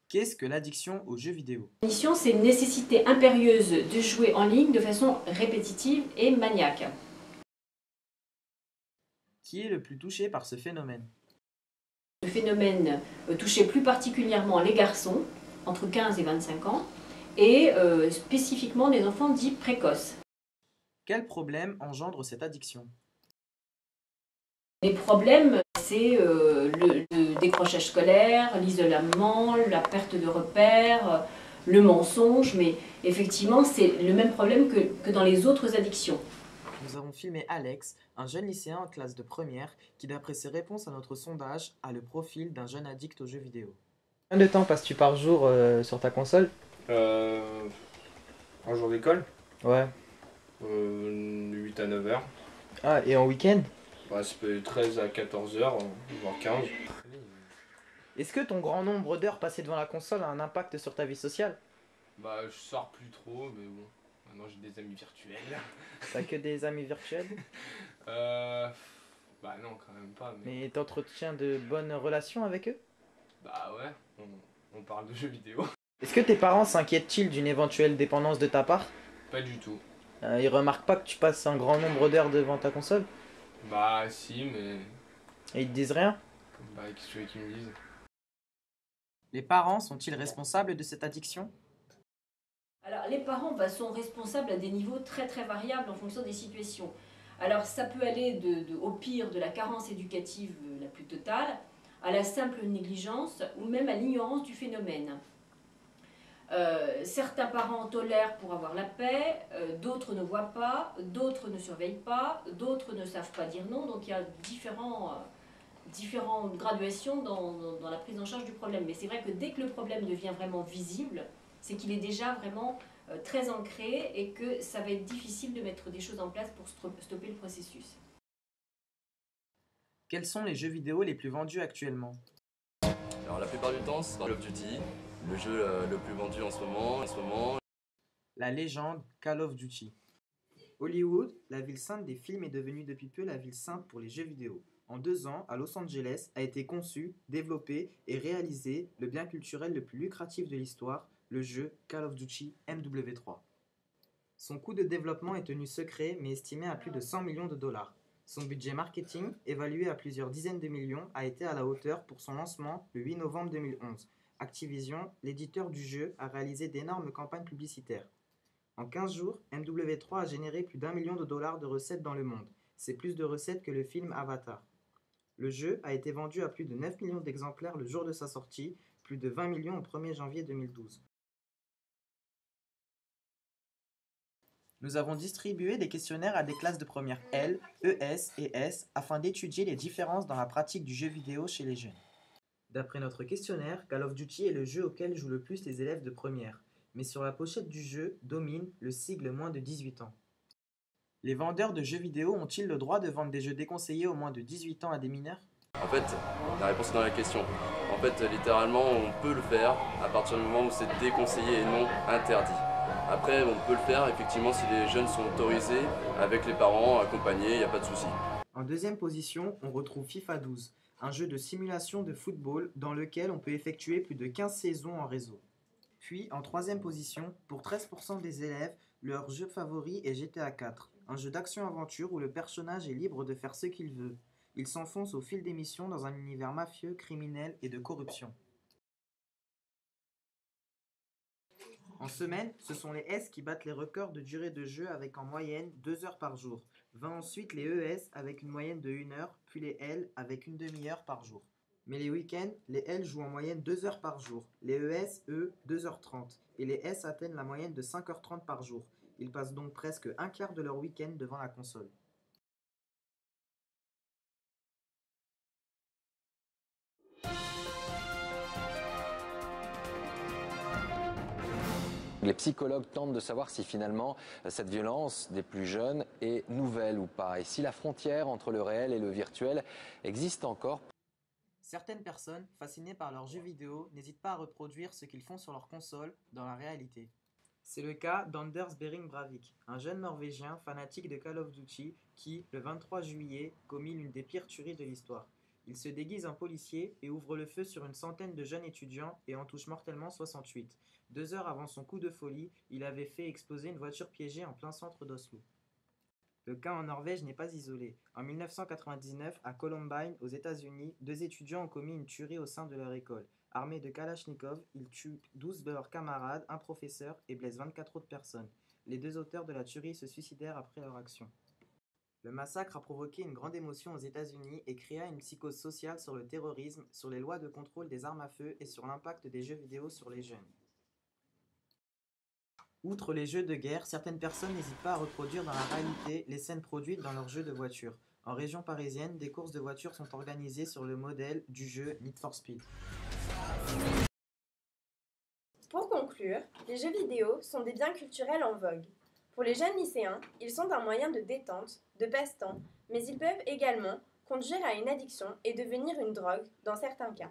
Qu'est-ce que l'addiction aux jeux vidéo? L'addiction, c'est une nécessité impérieuse de jouer en ligne de façon répétitive et maniaque. Qui est le plus touché par ce phénomène? Le phénomène touchait plus particulièrement les garçons, entre 15 et 25 ans, et spécifiquement les enfants dits précoces. Quel problème engendre cette addiction? Les problèmes, c'est le décrochage scolaire, l'isolement, la perte de repères, le mensonge, mais effectivement, c'est le même problème que dans les autres addictions. Nous avons filmé Alex, un jeune lycéen en classe de première, qui d'après ses réponses à notre sondage, a le profil d'un jeune addict aux jeux vidéo. Combien de temps passes-tu par jour sur ta console? Euh, un jour d'école, Ouais. 8 à 9 heures. Ah, et en week-end? Bah, ça peut être 13 à 14 heures, voire 15. Est-ce que ton grand nombre d'heures passées devant la console a un impact sur ta vie sociale? Bah, je sors plus trop, mais bon, maintenant j'ai des amis virtuels. T'as que des amis virtuels? Euh, bah non, quand même pas, mais... Mais t'entretiens de bonnes relations avec eux? Bah ouais, on parle de jeux vidéo. Est-ce que tes parents s'inquiètent-ils d'une éventuelle dépendance de ta part? Pas du tout. Ils remarquent pas que tu passes un grand nombre d'heures devant ta console? Bah si, mais... Et ils te disent rien? Bah, qu'est-ce que tu veux qu'ils me disent? Les parents sont-ils responsables de cette addiction? Alors, les parents sont responsables à des niveaux très très variables en fonction des situations. Alors, ça peut aller au pire de la carence éducative la plus totale, à la simple négligence ou même à l'ignorance du phénomène. Certains parents tolèrent pour avoir la paix, d'autres ne voient pas, d'autres ne surveillent pas, d'autres ne savent pas dire non. Donc il y a différentes graduations dans la prise en charge du problème. Mais c'est vrai que dès que le problème devient vraiment visible, c'est qu'il est déjà vraiment très ancré et que ça va être difficile de mettre des choses en place pour stopper le processus. Quels sont les jeux vidéo les plus vendus actuellement? Alors la plupart du temps, c'est Call of Duty, le jeu le plus vendu en ce moment. La légende Call of Duty. Hollywood, la ville sainte des films, est devenue depuis peu la ville sainte pour les jeux vidéo. En 2 ans, à Los Angeles, a été conçu, développé et réalisé le bien culturel le plus lucratif de l'histoire, le jeu Call of Duty MW3. Son coût de développement est tenu secret mais estimé à plus de 100 millions de dollars. Son budget marketing, évalué à plusieurs dizaines de millions, a été à la hauteur pour son lancement le 8 novembre 2011. Activision, l'éditeur du jeu, a réalisé d'énormes campagnes publicitaires. En 15 jours, MW3 a généré plus d'1 million de dollars de recettes dans le monde. C'est plus de recettes que le film Avatar. Le jeu a été vendu à plus de 9 millions d'exemplaires le jour de sa sortie, plus de 20 millions au 1er janvier 2012. Nous avons distribué des questionnaires à des classes de première L, ES et S afin d'étudier les différences dans la pratique du jeu vidéo chez les jeunes. D'après notre questionnaire, Call of Duty est le jeu auquel jouent le plus les élèves de première, mais sur la pochette du jeu domine le sigle moins de 18 ans. Les vendeurs de jeux vidéo ont-ils le droit de vendre des jeux déconseillés aux moins de 18 ans à des mineurs? En fait, la réponse est dans la question. En fait, littéralement, on peut le faire à partir du moment où c'est déconseillé et non interdit. Après, on peut le faire effectivement si les jeunes sont autorisés, avec les parents, accompagnés, il n'y a pas de souci. En deuxième position, on retrouve FIFA 12, un jeu de simulation de football dans lequel on peut effectuer plus de 15 saisons en réseau. Puis, en troisième position, pour 13% des élèves, leur jeu favori est GTA 4, un jeu d'action-aventure où le personnage est libre de faire ce qu'il veut. Il s'enfonce au fil des missions dans un univers mafieux, criminel et de corruption. En semaine, ce sont les S qui battent les records de durée de jeu avec en moyenne 2 heures par jour. Va ensuite les ES avec une moyenne de 1 heure, puis les L avec une demi-heure par jour. Mais les week-ends, les L jouent en moyenne 2 heures par jour, les ES, eux, 2h30, et les S atteignent la moyenne de 5h30 par jour. Ils passent donc presque un quart de leur week-end devant la console. Les psychologues tentent de savoir si finalement cette violence des plus jeunes est nouvelle ou pas et si la frontière entre le réel et le virtuel existe encore. Certaines personnes, fascinées par leurs jeux vidéo, n'hésitent pas à reproduire ce qu'ils font sur leur console dans la réalité. C'est le cas d'Anders Behring Breivik, un jeune Norvégien fanatique de Call of Duty qui, le 23 juillet, commit l'une des pires tueries de l'histoire. Il se déguise en policier et ouvre le feu sur une centaine de jeunes étudiants et en touche mortellement 68. 2 heures avant son coup de folie, il avait fait exploser une voiture piégée en plein centre d'Oslo. Le cas en Norvège n'est pas isolé. En 1999, à Columbine, aux États-Unis, 2 étudiants ont commis une tuerie au sein de leur école. Armés de Kalachnikov, ils tuent 12 de leurs camarades, un professeur et blessent 24 autres personnes. Les 2 auteurs de la tuerie se suicidèrent après leur action. Le massacre a provoqué une grande émotion aux États-Unis et créa une psychose sociale sur le terrorisme, sur les lois de contrôle des armes à feu et sur l'impact des jeux vidéo sur les jeunes. Outre les jeux de guerre, certaines personnes n'hésitent pas à reproduire dans la réalité les scènes produites dans leurs jeux de voiture. En région parisienne, des courses de voitures sont organisées sur le modèle du jeu Need for Speed. Pour conclure, les jeux vidéo sont des biens culturels en vogue. Pour les jeunes lycéens, ils sont un moyen de détente, de passe-temps, mais ils peuvent également conduire à une addiction et devenir une drogue dans certains cas.